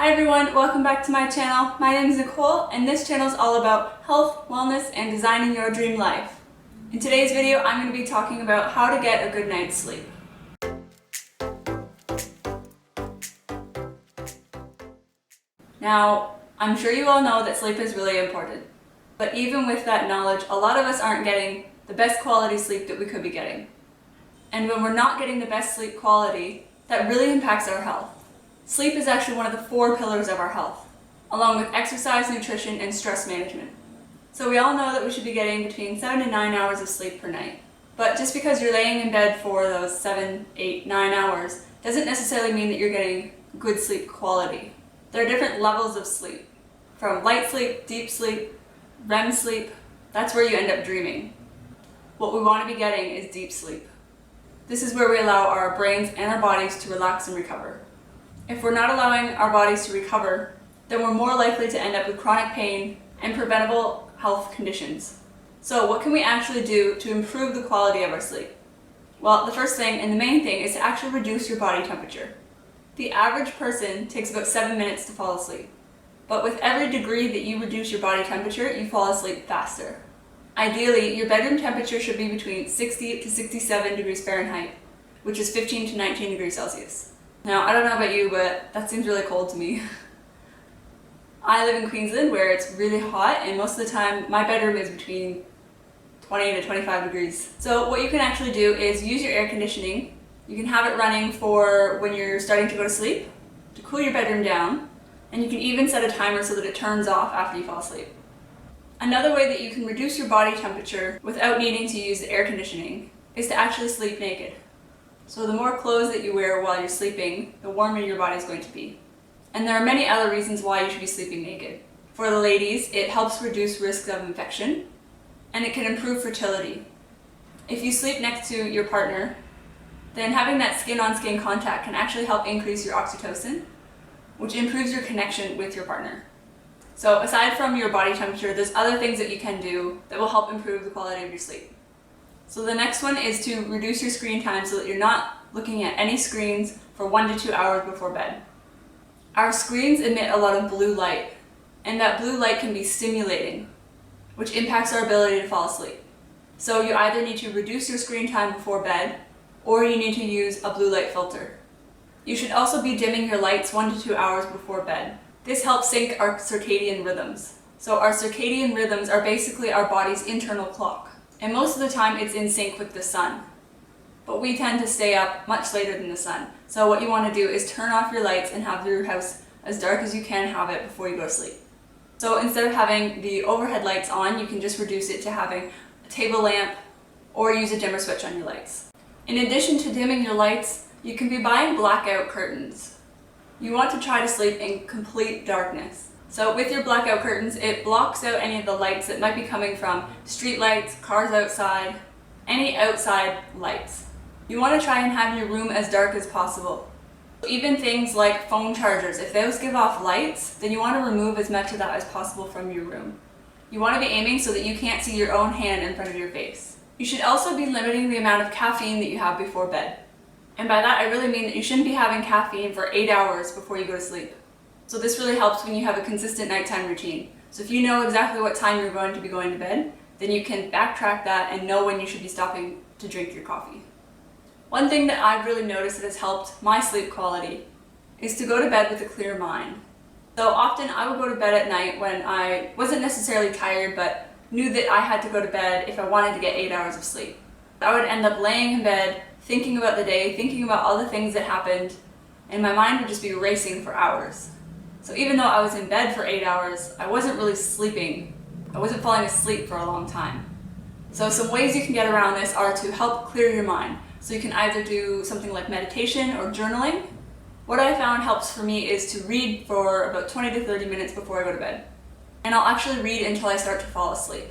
Hi everyone, welcome back to my channel. My name is Nicole and this channel is all about health, wellness, and designing your dream life. In today's video, I'm going to be talking about how to get a good night's sleep. Now, I'm sure you all know that sleep is really important, but even with that knowledge, a lot of us aren't getting the best quality sleep that we could be getting. And when we're not getting the best sleep quality, that really impacts our health. Sleep is actually one of the 4 pillars of our health, along with exercise, nutrition, and stress management. So we all know that we should be getting between 7 to 9 hours of sleep per night. But just because you're laying in bed for those 7, 8, 9 hours doesn't necessarily mean that you're getting good sleep quality. There are different levels of sleep, from light sleep, deep sleep, REM sleep. That's where you end up dreaming. What we want to be getting is deep sleep. This is where we allow our brains and our bodies to relax and recover. If we're not allowing our bodies to recover, then we're more likely to end up with chronic pain and preventable health conditions. So what can we actually do to improve the quality of our sleep? Well, the first thing and the main thing is to actually reduce your body temperature. The average person takes about 7 minutes to fall asleep. But with every degree that you reduce your body temperature, you fall asleep faster. Ideally, your bedroom temperature should be between 60 to 67 degrees Fahrenheit, which is 15 to 19 degrees Celsius. Now, I don't know about you, but that seems really cold to me. I live in Queensland where it's really hot, and most of the time my bedroom is between 20 to 25 degrees. So what you can actually do is use your air conditioning. You can have it running for when you're starting to go to sleep to cool your bedroom down, and you can even set a timer so that it turns off after you fall asleep. Another way that you can reduce your body temperature without needing to use the air conditioning is to actually sleep naked. So the more clothes that you wear while you're sleeping, the warmer your body is going to be. And there are many other reasons why you should be sleeping naked. For the ladies, it helps reduce risks of infection, and it can improve fertility. If you sleep next to your partner, then having that skin-on-skin contact can actually help increase your oxytocin, which improves your connection with your partner. So aside from your body temperature, there's other things that you can do that will help improve the quality of your sleep. So the next one is to reduce your screen time so that you're not looking at any screens for 1 to 2 hours before bed. Our screens emit a lot of blue light, and that blue light can be stimulating, which impacts our ability to fall asleep. So you either need to reduce your screen time before bed, or you need to use a blue light filter. You should also be dimming your lights 1 to 2 hours before bed. This helps sync our circadian rhythms. So our circadian rhythms are basically our body's internal clock. And most of the time it's in sync with the sun. But we tend to stay up much later than the sun. So what you want to do is turn off your lights and have your house as dark as you can have it before you go to sleep. So instead of having the overhead lights on, you can just reduce it to having a table lamp or use a dimmer switch on your lights. In addition to dimming your lights, you can be buying blackout curtains. You want to try to sleep in complete darkness. So with your blackout curtains, it blocks out any of the lights that might be coming from street lights, cars outside, any outside lights. You want to try and have your room as dark as possible. Even things like phone chargers, if those give off lights, then you want to remove as much of that as possible from your room. You want to be aiming so that you can't see your own hand in front of your face. You should also be limiting the amount of caffeine that you have before bed. And by that I really mean that you shouldn't be having caffeine for 8 hours before you go to sleep. So this really helps when you have a consistent nighttime routine. So if you know exactly what time you're going to be going to bed, then you can backtrack that and know when you should be stopping to drink your coffee. One thing that I've really noticed that has helped my sleep quality is to go to bed with a clear mind. So often I would go to bed at night when I wasn't necessarily tired, but knew that I had to go to bed if I wanted to get 8 hours of sleep. I would end up laying in bed, thinking about the day, thinking about all the things that happened, and my mind would just be racing for hours. So even though I was in bed for 8 hours, I wasn't really sleeping. I wasn't falling asleep for a long time. So some ways you can get around this are to help clear your mind. So you can either do something like meditation or journaling. What I found helps for me is to read for about 20 to 30 minutes before I go to bed. And I'll actually read until I start to fall asleep.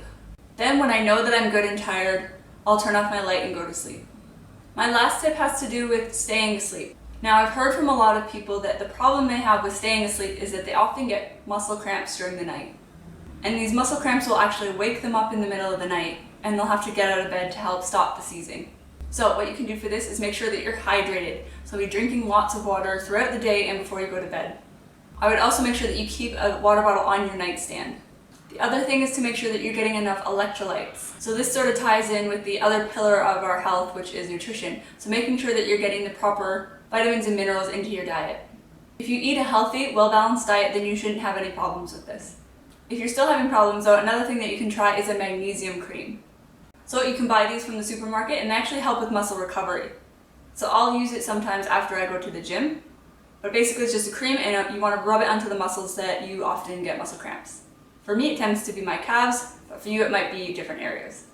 Then when I know that I'm good and tired, I'll turn off my light and go to sleep. My last tip has to do with staying asleep. Now, I've heard from a lot of people that the problem they have with staying asleep is that they often get muscle cramps during the night. And these muscle cramps will actually wake them up in the middle of the night, and they'll have to get out of bed to help stop the seizing. So what you can do for this is make sure that you're hydrated. So be drinking lots of water throughout the day and before you go to bed. I would also make sure that you keep a water bottle on your nightstand. The other thing is to make sure that you're getting enough electrolytes. So this sort of ties in with the other pillar of our health, which is nutrition. So making sure that you're getting the proper vitamins and minerals into your diet. If you eat a healthy, well-balanced diet, then you shouldn't have any problems with this. If you're still having problems though, another thing that you can try is a magnesium cream. So you can buy these from the supermarket and they actually help with muscle recovery. So I'll use it sometimes after I go to the gym. But basically it's just a cream and you want to rub it onto the muscles that you often get muscle cramps. For me it tends to be my calves, but for you it might be different areas.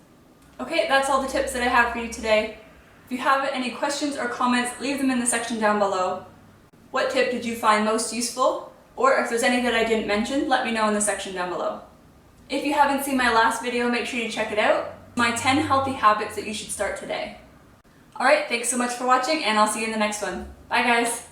Okay, that's all the tips that I have for you today. If you have any questions or comments, leave them in the section down below. What tip did you find most useful? Or if there's any that I didn't mention, let me know in the section down below. If you haven't seen my last video, make sure you check it out. My 10 healthy habits that you should start today. Alright, thanks so much for watching and I'll see you in the next one. Bye guys!